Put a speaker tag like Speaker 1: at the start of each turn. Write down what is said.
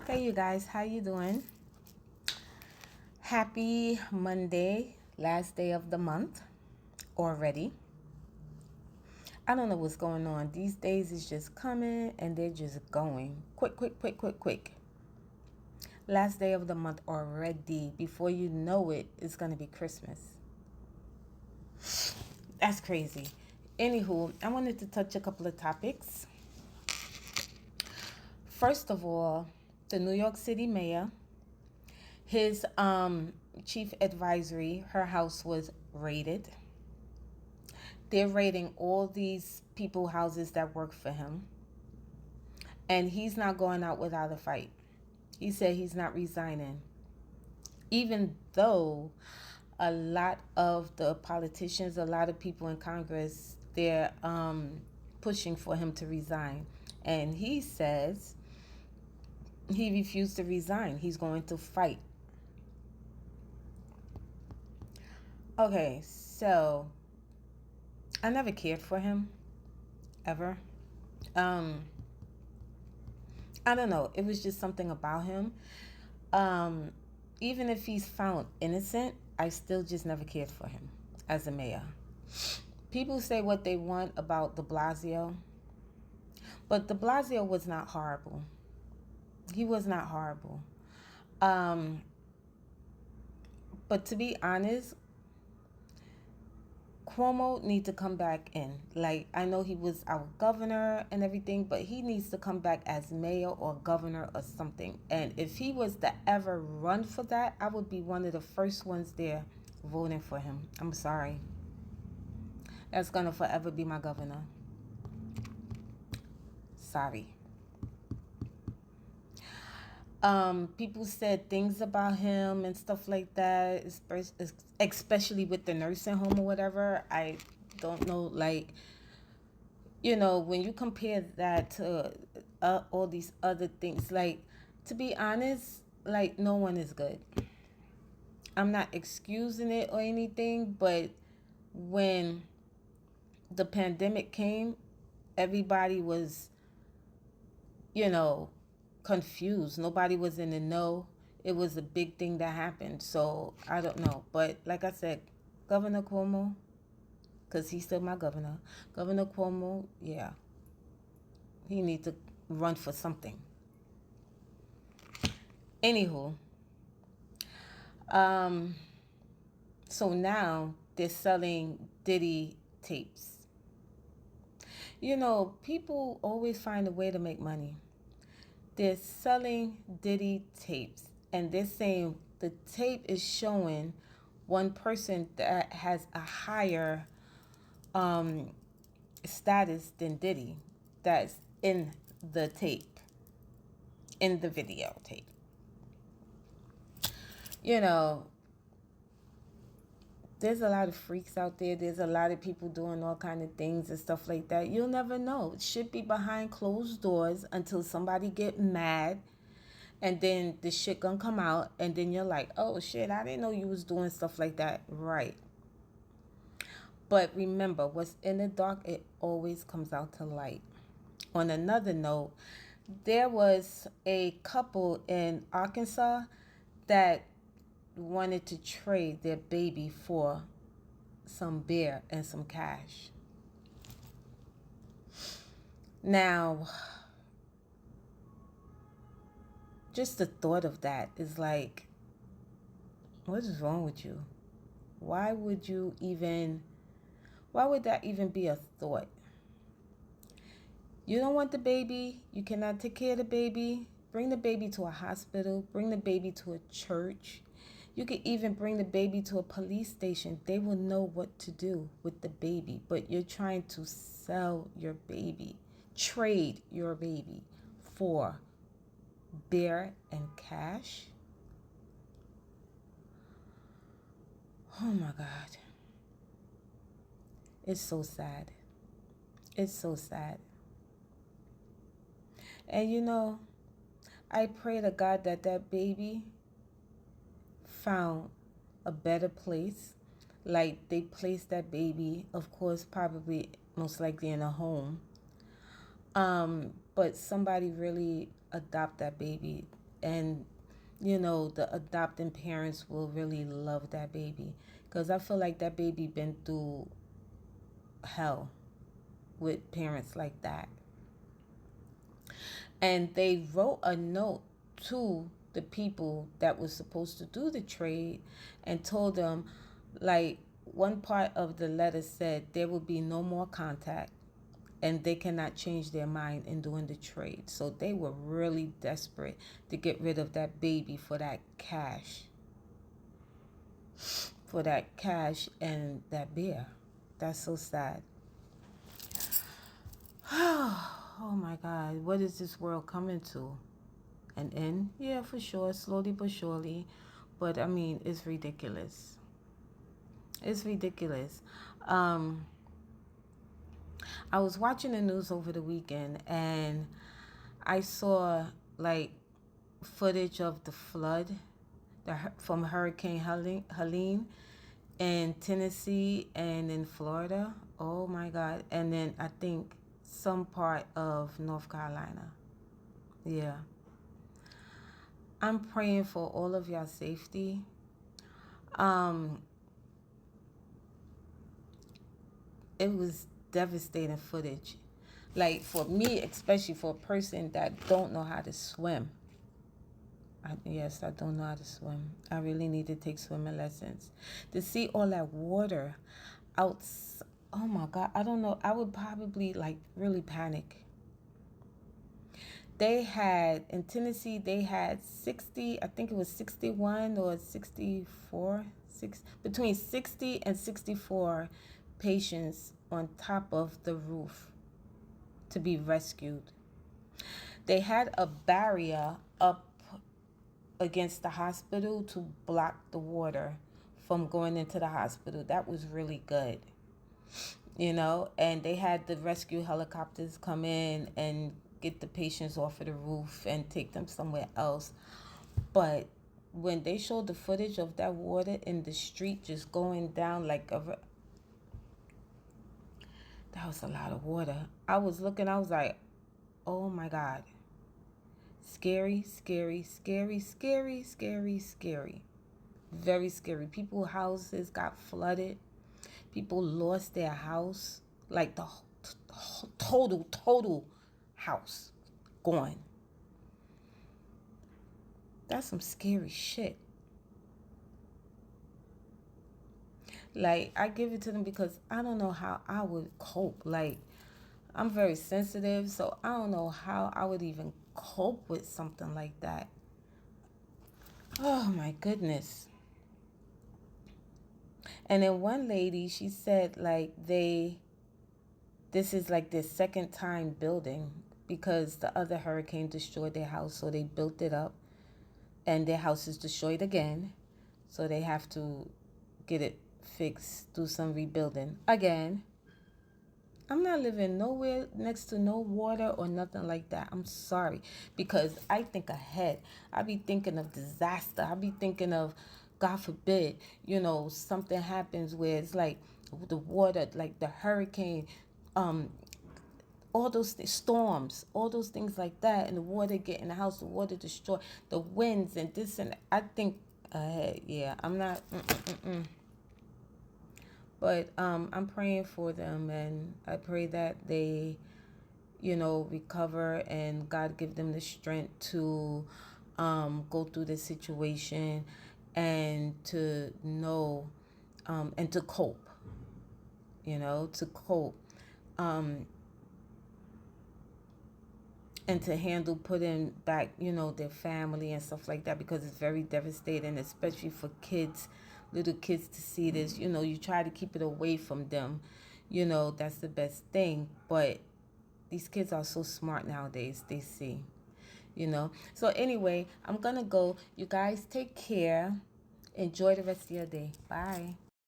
Speaker 1: Hey you guys, how you doing? Happy Monday, last day of the month already. I don't know what's going on. These days is just coming and they're just going. Quick, quick, quick, quick, quick. Last day of the month already. Before you know it, it's going to be Christmas. That's crazy. Anywho, I wanted to touch a couple of topics. First of all, the New York City mayor, his chief advisory, her house was raided. They're raiding all these people houses that work for him. And he's not going out without a fight. He said he's not resigning. Even though a lot of the politicians, a lot of people in Congress, they're pushing for him to resign. And he says he refused to resign. He's going to fight. Okay, so I never cared for him, ever. Um, I don't know. It was just something about him. Um, Even if he's found innocent, I still just never cared for him as a mayor. People say what they want about de Blasio, but de Blasio was not horrible. He was not horrible. Um, but to be honest, Cuomo needs to come back in. Like, I know he was our governor and everything, but he needs to come back as mayor or governor or something. And if he was to ever run for that, I would be one of the first ones there voting for him. I'm sorry. That's going to forever be my governor. Sorry. People said things about him and stuff like that, especially with the nursing home or whatever. I don't know, like, when you compare that to all these other things, like, to be honest, like, no one is good. I'm not excusing it or anything, but when the pandemic came, everybody was, you know, confused. Nobody was in the know. It was a big thing that happened. So I don't know. But like I said, Governor Cuomo, because he's still my governor, Governor Cuomo, yeah, he needs to run for something. Anywho, um, so now they're selling Diddy tapes. People always find a way to make money. They're selling Diddy tapes, and they're saying the tape is showing one person that has a higher status than Diddy that's in the tape, in the video tape. You know, there's a lot of freaks out there. There's a lot of people doing all kind of things and stuff like that. You'll never know. It should be behind closed doors until somebody get mad, and then the shit gonna come out, and then you're like, oh shit, I didn't know you was doing stuff like that. Right. But remember, what's in the dark, it always comes out to light. On another note, there was a couple in Arkansas that wanted to trade their baby for some beer and some cash. Now, just the thought of that is like, what is wrong with you? Why would you even, why would that even be a thought? You don't want the baby. You cannot take care of the baby. Bring the baby to a hospital. Bring the baby to a church. You could even bring the baby to a police station. They will know what to do with the baby. But you're trying to sell your baby, trade your baby for beer and cash. Oh my God. It's so sad. It's so sad. And I pray to God that that baby found a better place. Like, they placed that baby, of course, probably most likely in a home. But somebody really adopt that baby and the adopting parents will really love that baby, because I feel like that baby been through hell with parents like that. And they wrote a note to the people that was supposed to do the trade and told them, like, one part of the letter said there will be no more contact and they cannot change their mind in doing the trade. So they were really desperate to get rid of that baby for that cash. For that cash and that beer. That's so sad. Oh my God, what is this world coming to? An end? Yeah, for sure, slowly but surely. But I mean, it's ridiculous. It's ridiculous. I was watching the news over the weekend and I saw like footage of the flood from Hurricane Helene in Tennessee and in Florida. Oh my God. And then I think some part of North Carolina. Yeah. I'm praying for all of y'all safety. It was devastating footage. Like for me, especially for a person that don't know how to swim. Yes, I don't know how to swim. I really need to take swimming lessons. To see all that water out, oh my God, I don't know. I would probably like really panic. They had, in Tennessee, they had 60, I think it was 61 or 64, between 60 and 64 patients on top of the roof to be rescued. They had a barrier up against the hospital to block the water from going into the hospital. That was really good, and they had the rescue helicopters come in and get the patients off of the roof and take them somewhere else. But when they showed the footage of that water in the street just going down that was a lot of water. I was looking, I was like, oh my God. Scary, scary, scary, scary, scary, scary. Very scary. People's houses got flooded. People lost their house. Like the total house gone. That's some scary shit. Like, I give it to them because I don't know how I would cope. Like, I'm very sensitive, so I don't know how I would even cope with something like that. Oh my goodness. And then one lady, she said like this is like their second time building because the other hurricane destroyed their house, so they built it up and their house is destroyed again. So they have to get it fixed, do some rebuilding again. I'm not living nowhere next to no water or nothing like that. I'm sorry, because I think ahead. I be thinking of disaster. I be thinking of, God forbid, something happens where it's like the water, like the hurricane, all those storms, all those things like that, and the water get in the house, the water destroy, the winds and this and I think ahead. Yeah, I'm not. But I'm praying for them, and I pray that they, recover and God give them the strength to go through this situation and to know and to cope, to cope and to handle putting back, their family and stuff like that, because it's very devastating, especially for kids, little kids, to see this. You try to keep it away from them. That's the best thing. But these kids are so smart nowadays. They see, So anyway, I'm going to go. You guys take care. Enjoy the rest of your day. Bye.